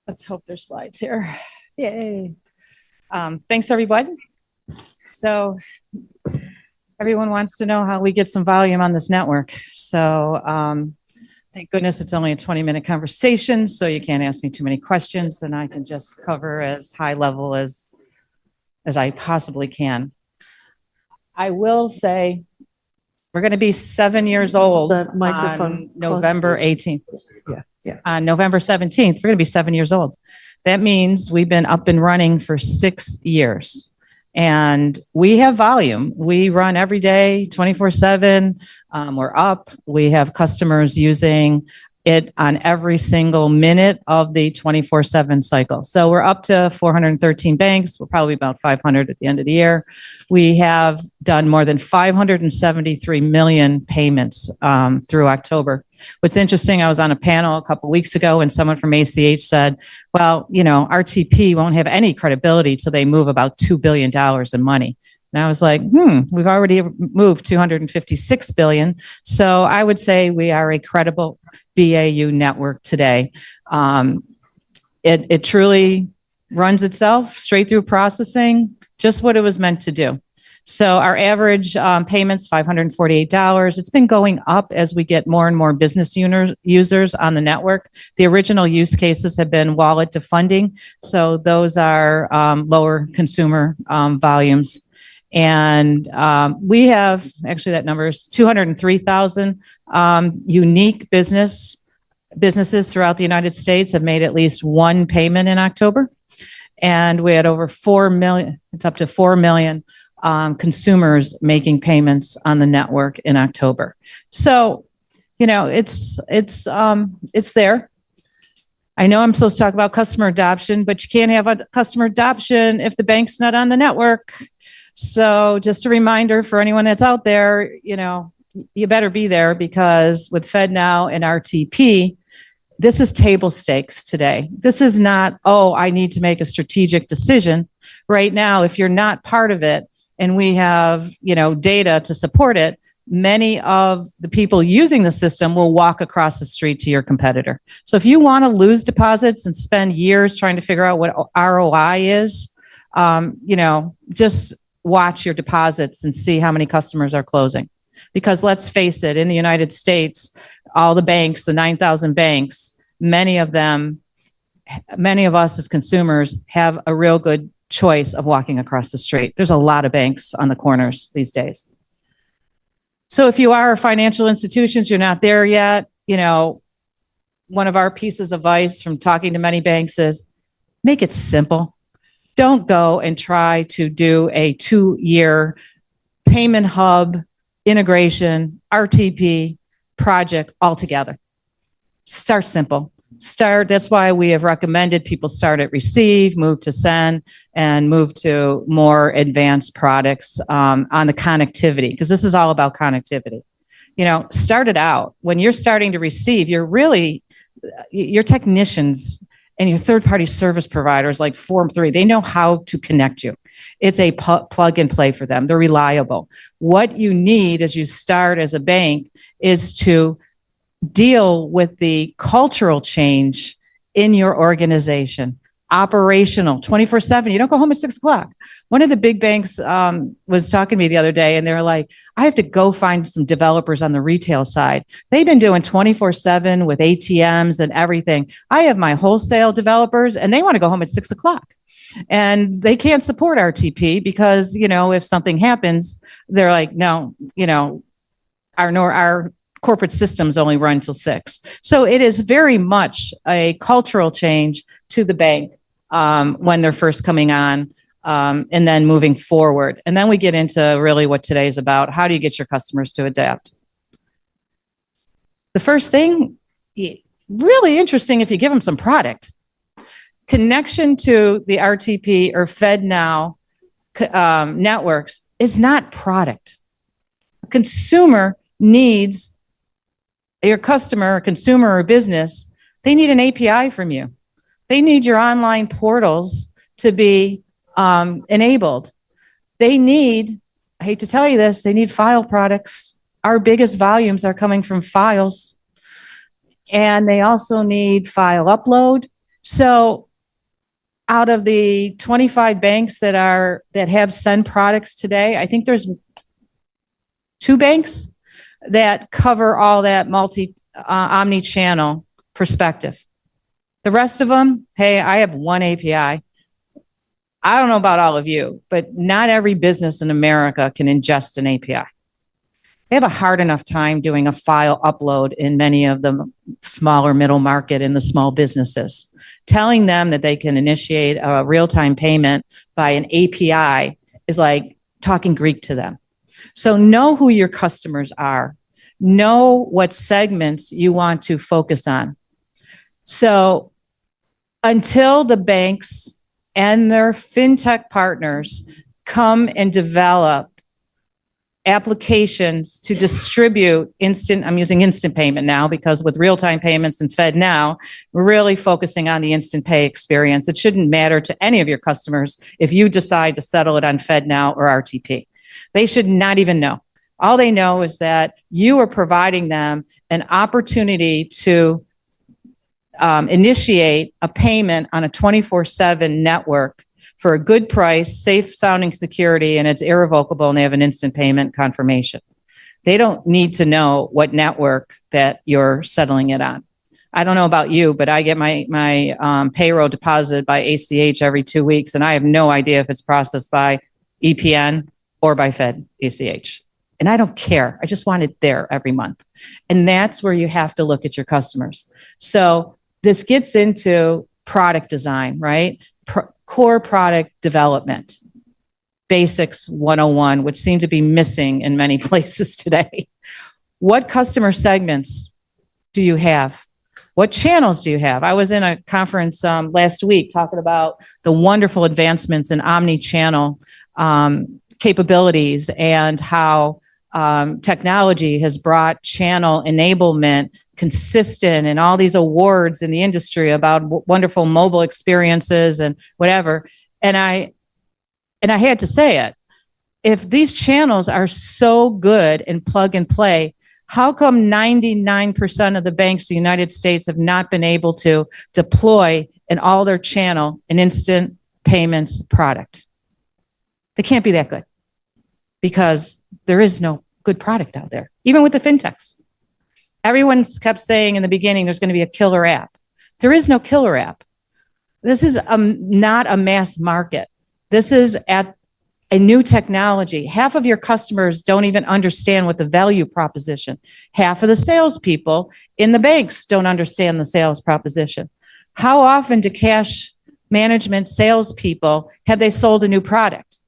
Let's hope there's slides here. Yay. Thanks, everybody. So everyone wants to know how we get some volume on this network. So thank goodness it's only a 20-minute conversation, so you can't ask me too many questions, and I can just cover as high level as I possibly can. I will say we're going to be 7 years old on November 18th. On November 17th, we're going to be 7 years old. That means we've been up and running for 6 years. And we have volume. We run every day, 24/7. We're up. We have customers using it on every single minute of the 24/7 cycle. So we're up to 413 banks. We're probably about 500 at the end of the year. We have done more than 573 million payments through October. What's interesting, I was on a panel a couple of weeks ago and someone from ACH said, well, you know, RTP won't have any credibility till they move about $2 billion in money. And I was like, we've already moved 256 billion. So I would say we are a credible BAU network today. It truly runs itself straight through processing, just what it was meant to do. So our average payments, $548. It's been going up as we get more and more business users on the network. The original use cases have been wallet to funding. So those are lower consumer volumes. And we have, actually that number is 203,000 unique businesses throughout the United States have made at least one payment in October. And we had over 4 million, it's up to 4 million consumers making payments on the network in October. So, you know, it's there. I know I'm supposed to talk about customer adoption, but you can't have a customer adoption if the bank's not on the network. So just a reminder for anyone that's out there, you know, you better be there, because with FedNow and RTP, this is table stakes today. This is not, oh, I need to make a strategic decision. Right now, if you're not part of it, and we have, you know, data to support it, many of the people using the system will walk across the street to your competitor. So if you want to lose deposits and spend years trying to figure out what ROI is, you know, just watch your deposits and see how many customers are closing. Because let's face it, in the United States, all the banks, the 9,000 banks, many of us as consumers have a real good choice of walking across the street. There's a lot of banks on the corners these days. So if you are financial institutions, you're not there yet, you know, one of our pieces of advice from talking to many banks is make it simple. Don't go and try to do a 2-year payment hub integration, RTP project altogether. Start simple. That's why we have recommended people start at receive, move to send, and move to more advanced products on the connectivity, because this is all about connectivity. You know, start it out. When you're starting to receive, your technicians and your third-party service providers like Form 3, they know how to connect you. It's a plug and play for them. They're reliable. What you need as you start as a bank is to deal with the cultural change in your organization. Operational, 24/7. You don't go home at 6 o'clock. One of the big banks was talking to me the other day, and they were like, I have to go find some developers on the retail side. They've been doing 24/7 with ATMs and everything. I have my wholesale developers, and they want to go home at 6 o'clock. And they can't support RTP because, you know, if something happens, they're like, no, you know, our corporate systems only run till 6. So it is very much a cultural change to the bank when they're first coming on, and then moving forward. And then we get into really what today is about. How do you get your customers to adapt? The first thing, really interesting if you give them some product. Connection to the RTP or FedNow networks is not product. A consumer needs, your customer, or consumer or business, they need an API from you. They need your online portals to be enabled. They need, I hate to tell you this, they need file products. Our biggest volumes are coming from files. And they also need file upload, So out of the 25 banks that have send products today, I think there's 2 banks that cover all that omni-channel perspective. The rest of them, hey, I have one API. I don't know about all of you, but not every business in America can ingest an API. They have a hard enough time doing a file upload in many of the smaller middle market and the small businesses. Telling them that they can initiate a real-time payment by an API is like talking Greek to them. So know who your customers are. Know what segments you want to focus on. So until the banks and their fintech partners come and develop applications to distribute I'm using instant payment now because with real-time payments and FedNow, we're really focusing on the instant pay experience. It shouldn't matter to any of your customers if you decide to settle it on FedNow or RTP. They should not even know. All they know is that you are providing them an opportunity to initiate a payment on a 24/7 network for a good price, safe sounding security, and it's irrevocable, and they have an instant payment confirmation. They don't need to know what network that you're settling it on. I don't know about you, but I get my payroll deposited by ACH every 2 weeks, and I have no idea if it's processed by EPN or by Fed ACH. And I don't care. I just want it there every month. And that's where you have to look at your customers. So this gets into product design, right? Core product development, basics 101, which seem to be missing in many places today. What customer segments do you have? What channels do you have? I was in a conference last week talking about the wonderful advancements in omni-channel capabilities and how technology has brought channel enablement consistent and all these awards in the industry about wonderful mobile experiences and whatever. And I had to say it. If these channels are so good and plug and play, how come 99% of the banks in the United States have not been able to deploy in all their channel an instant payments product? They can't be that good because there is no good product out there, even with the fintechs. Everyone's kept saying in the beginning there's going to be a killer app. There is no killer app. This is not a mass market. This is at a new technology. Half of your customers don't even understand what the value proposition. Half of the salespeople in the banks don't understand the sales proposition. How often do cash management salespeople have they sold a new product?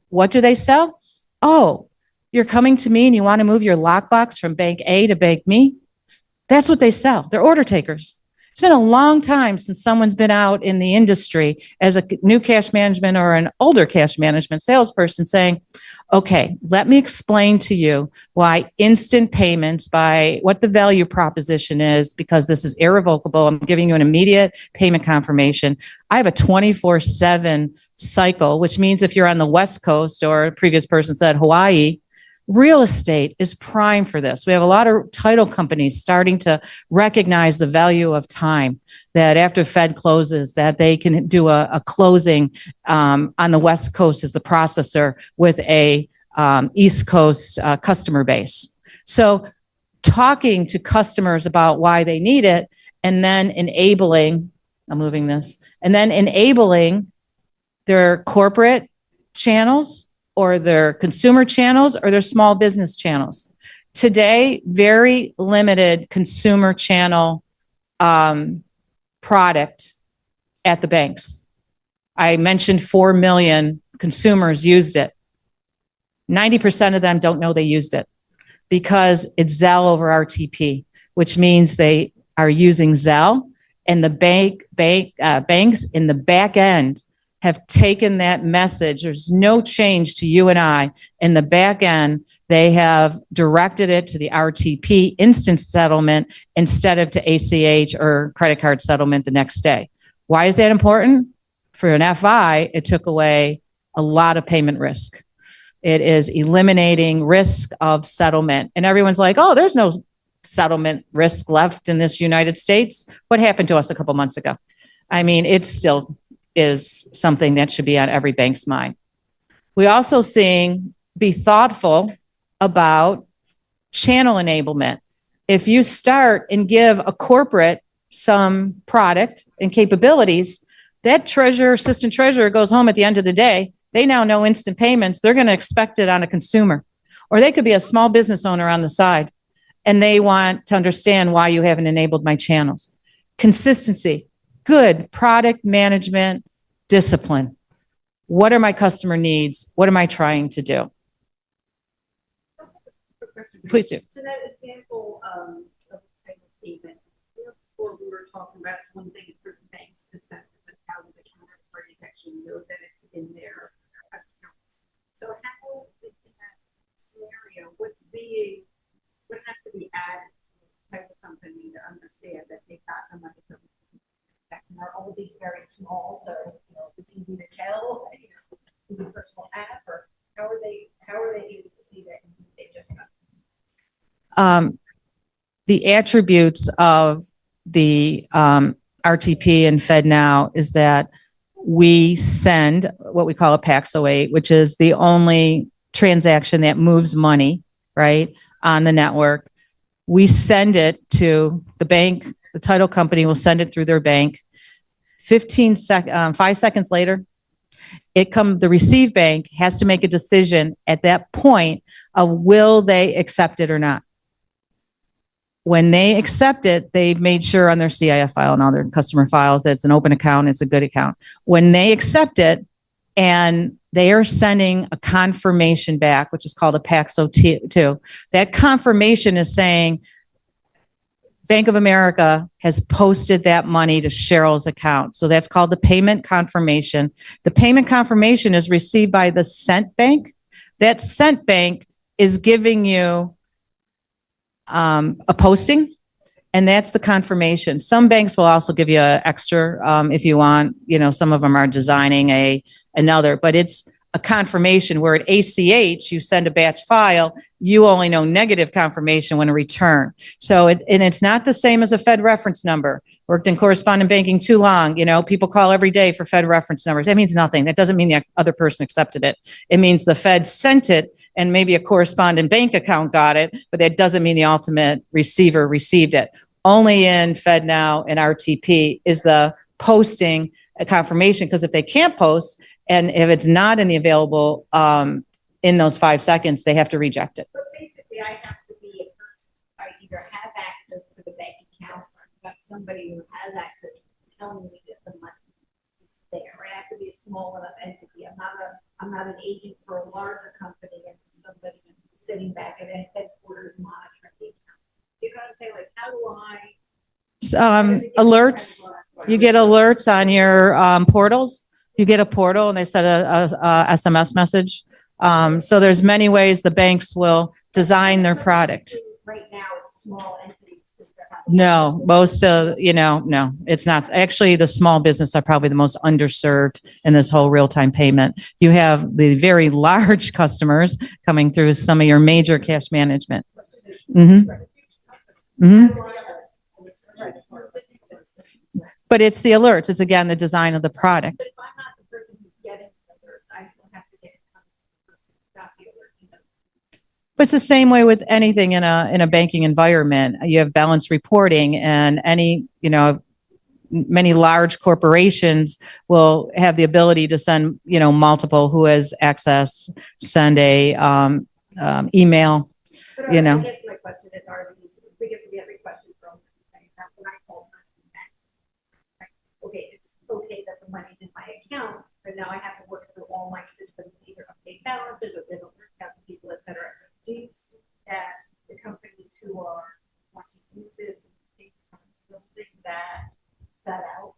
What do they sell? Oh, you're coming to me and you want to move your lockbox from bank A to bank B? That's what they sell. They're order takers. It's been a long time since someone's been out in the industry as a new cash management or an older cash management salesperson saying, okay, let me explain to you why instant payments by what the value proposition is, because this is irrevocable. I'm giving you an immediate payment confirmation. I have a 24/7 cycle, which means if you're on the West Coast or a previous person said Hawaii, real estate is prime for this. We have a lot of title companies starting to recognize the value of time, that after Fed closes, that they can do a closing on the West Coast as the processor with a East Coast customer base. So talking to customers about why they need it and then enabling their corporate channels or their consumer channels or their small business channels. Today, very limited consumer channel product at the banks. I mentioned 4 million consumers used it. 90% of them don't know they used it because it's Zelle over RTP, which means they are using Zelle, and the banks in the back end have taken that message. There's no change to you and I. In the back end, they have directed it to the RTP instant settlement instead of to ACH or credit card settlement the next day. Why is that important? For an FI, it took away a lot of payment risk. It is eliminating risk of settlement. And everyone's like, oh, there's no settlement risk left in this United States. What happened to us a couple months ago? I mean, it still is something that should be on every bank's mind. We also seeing be thoughtful about channel enablement. If you start and give a corporate some product and capabilities, that assistant treasurer goes home at the end of the day. They now know instant payments. They're going to expect it on a consumer, or they could be a small business owner on the side, and they want to understand why you haven't enabled my channels. Consistency, good product management, discipline. What are my customer needs? What am I trying to do? Please do. So that example of type of payment, before we were talking about, it's one thing for the banks to send it, how the counterparties actually know that it's in their accounts. So how in that scenario, what has to be added to the type of company to understand that they got the money from are all these very small, so it's easy to tell, is it a personal app, or how are they able to see that they just got the attributes of the RTP and FedNow is that we send what we call a Paxo 8, which is the only transaction that moves money, right, on the network. We send it to the bank. The title company will send it through their bank. 5 seconds later, the receive bank has to make a decision at that point of will they accept it or not. When they accept it, they've made sure on their CIF file and all their customer files that it's an open account, it's a good account. When they accept it and they are sending a confirmation back, which is called a Paxo 2, that confirmation is saying Bank of America has posted that money to Cheryl's account. So that's called the payment confirmation. The payment confirmation is received by the sent bank. That sent bank is giving you a posting, and that's the confirmation. Some banks will also give you an extra if you want. Some of them are designing another, but it's a confirmation. Where at ACH, you send a batch file, you only know negative confirmation when a return. So it's not the same as a Fed reference number. Worked in correspondent banking too long. People call every day for Fed reference numbers. That means nothing. That doesn't mean the other person accepted it. It means the Fed sent it and maybe a correspondent bank account got it, but that doesn't mean the ultimate receiver received it. Only in FedNow and RTP is the posting a confirmation, because if they can't post and if it's not in the available in those 5 seconds, they have to reject it. But basically, I have to be a person. I either have access to the bank account, or I've got somebody who has access telling me that the money is there. I have to be a small enough entity. I'm not an agent for a larger company and somebody sitting back at a headquarters monitoring the account. You know what I'm saying? Like, how do I alerts? You get alerts on your portals. You get a portal and they send a SMS message. So there's many ways the banks will design their product. Right now, it's small entities. No, no, it's not. Actually, the small business are probably the most underserved in this whole real-time payment. You have the very large customers coming through some of your major cash management. Mm-hmm. Mm-hmm. But it's the alerts. It's, again, the design of the product. But if I'm not the person who's getting the alerts, I still have to get the alert. But it's the same way with anything in a banking environment. You have balanced reporting, and many large corporations will have the ability to send, multiple who has access, send a email, But I guess my question is, we get to be every question from when I call back. Okay, it's okay that the money's in my account, but now I have to work through all my systems to either update balances or then alert out to people, et cetera. Do you see that the companies who are wanting to use this will think that out?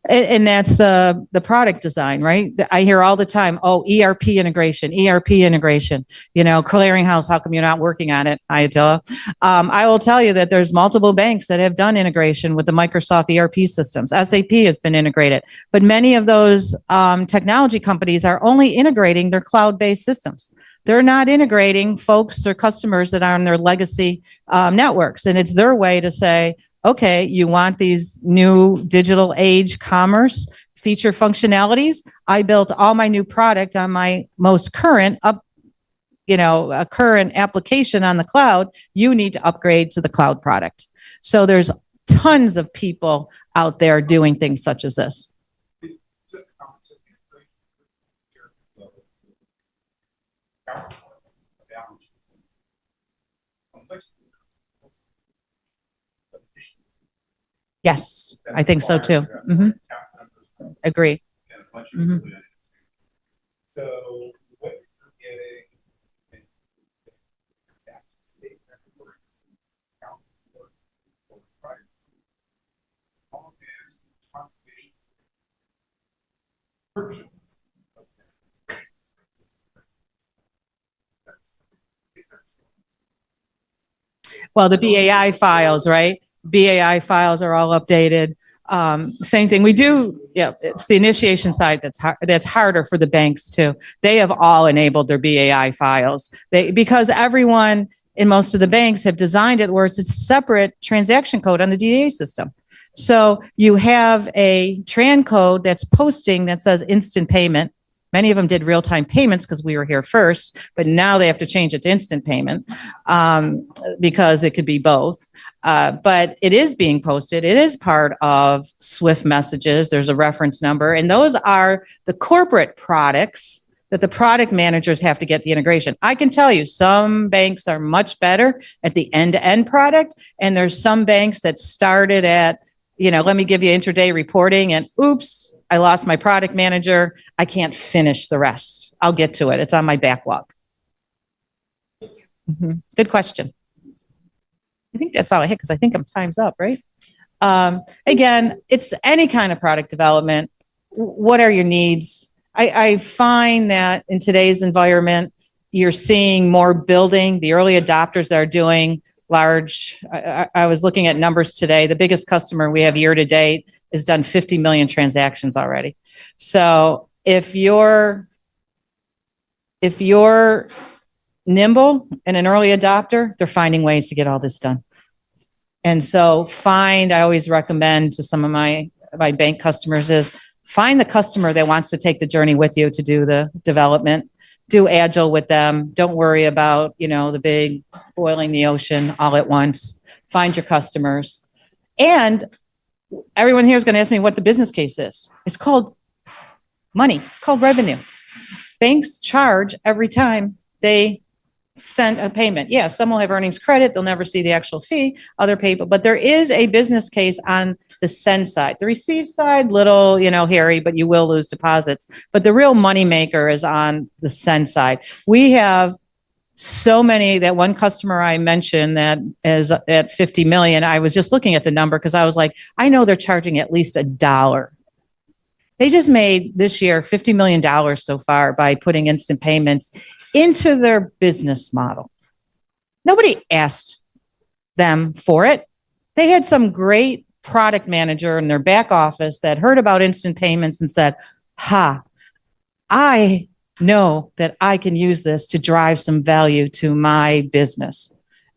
And that's the product design, right? I hear all the time, ERP integration, clearinghouse, how come you're not working on it? I will tell you that there's multiple banks that have done integration with the Microsoft ERP systems. SAP has been integrated, but many of those technology companies are only integrating their cloud-based systems. They're not integrating folks or customers that are on their legacy networks. And it's their way to say, okay, you want these new digital age commerce feature functionalities? I built all my new product on my most current a current application on the cloud. You need to upgrade to the cloud product. So there's tons of people out there doing things such as this. Yes, I think so too. Agree. Mhm. So what you're getting all is confirmation. Well, the BAI files, right? BAI files are all updated. Same thing. We do, yeah, it's the initiation side that's harder for the banks too. They have all enabled their BAI files. Because everyone in most of the banks have designed it where it's a separate transaction code on the DDA system. So you have a TRAN code that's posting that says instant payment. Many of them did real-time payments because we were here first, but now they have to change it to instant payment because it could be both. But it is being posted. It is part of Swift messages. There's a reference number, and those are the corporate products that the product managers have to get the integration. I can tell you some banks are much better at the end-to-end product, and there's some banks that started at, let me give you intraday reporting, and oops, I lost my product manager. I can't finish the rest. I'll get to it. It's on my backlog. Good question. I think that's all I hit because I think I'm time's up, right? Again, it's any kind of product development. What are your needs? I find that in today's environment, you're seeing more building. The early adopters are doing large. I was looking at numbers today. The biggest customer we have year to date has done 50 million transactions already. So if you're nimble and an early adopter, they're finding ways to get all this done. And so I always recommend to some of my bank customers is find the customer that wants to take the journey with you to do the development. Do agile with them. Don't worry about, the big boiling the ocean all at once. Find your customers. And everyone here is going to ask me what the business case is. It's called money. It's called revenue. Banks charge every time they send a payment. Yeah, some will have earnings credit. They'll never see the actual fee. Other people, but there is a business case on the send side. The receive side, little, hairy, but you will lose deposits. But the real money maker is on the send side. We have so many. That one customer I mentioned that is at 50 million. I was just looking at the number because I was like, I know they're charging at least $1. They just made this year $50 million so far by putting instant payments into their business model. Nobody asked them for it. They had some great product manager in their back office that heard about instant payments and said, I know that I can use this to drive some value to my business.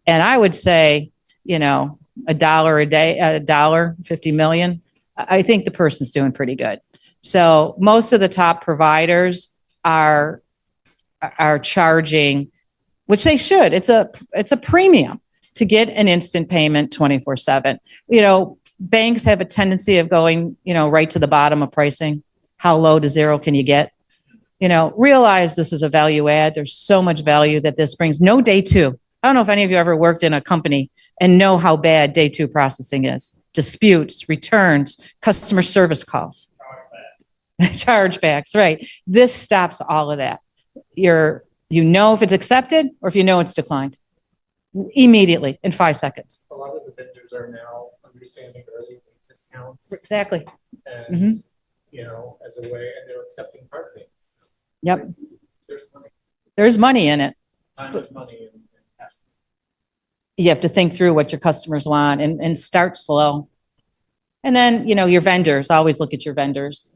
And I would say, $1 a day, 50 million. I think the person's doing pretty good. So most of the top providers are charging, which they should. It's a premium to get an instant payment 24/7. Banks have a tendency of going, right to the bottom of pricing. How low to zero can you get? Realize this is a value add. There's so much value that this brings. No day two. I don't know if any of you ever worked in a company and know how bad day two processing is. Disputes, returns, customer service calls. Chargebacks, right. This stops all of that. If it's accepted or if it's declined immediately in 5 seconds. A lot of the vendors are now understanding early discounts. Exactly. And, as a way, and they're accepting part payments. Yep. There's money. There's money in it. Time is money in cash. You have to think through what your customers want and start slow. And then, your vendors, always look at your vendors.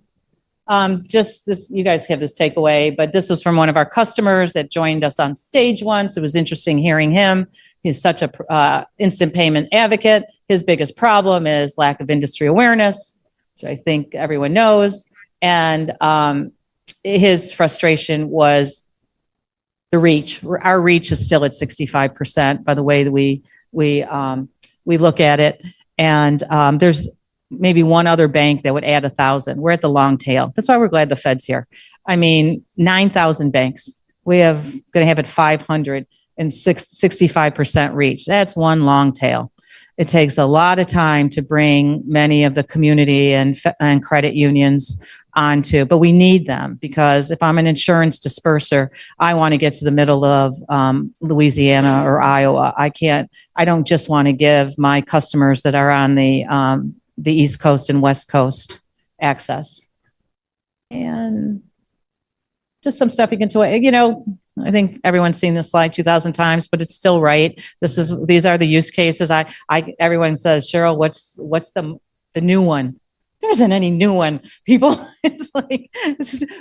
Just this, you guys have this takeaway, but this was from one of our customers that joined us on stage once. It was interesting hearing him. He's such a instant payment advocate. His biggest problem is lack of industry awareness, which I think everyone knows. And his frustration was the reach. Our reach is still at 65% by the way that we look at it. And there's maybe one other bank that would add 1,000. We're at the long tail. That's why we're glad the Fed's here. I mean, 9,000 banks. We have going to have it 500 and 65% reach. That's one long tail. It takes a lot of time to bring many of the community and credit unions onto, but we need them because if I'm an insurance disperser, I want to get to the middle of Louisiana or Iowa. I don't just want to give my customers that are on the East Coast and West Coast access. And just some stuff you can do. You know, I think everyone's seen this slide 2,000 times, but it's still right. These are the use cases. Everyone says, Cheryl, what's the new one? There isn't any new one, people. It's like,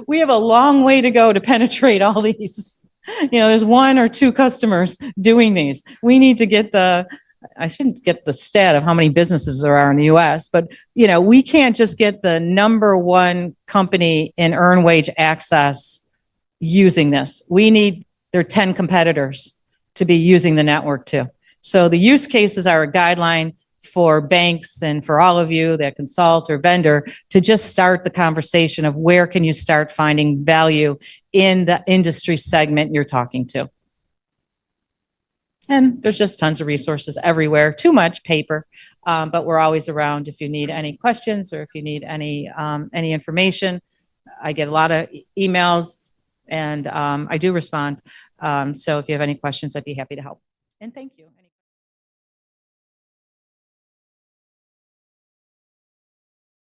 we have a long way to go to penetrate all these. You know, there's one or two customers doing these. We need to get I shouldn't get the stat of how many businesses there are in the US, but you know, we can't just get the number one company in earned wage access using this. There are 10 competitors to be using the network too. So the use cases are a guideline for banks and for all of you that consult or vendor to just start the conversation of where can you start finding value in the industry segment you're talking to. And there's just tons of resources everywhere, too much paper, but we're always around if you need any questions or if you need any information. I get a lot of emails and I do respond. So if you have any questions, I'd be happy to help. And thank you.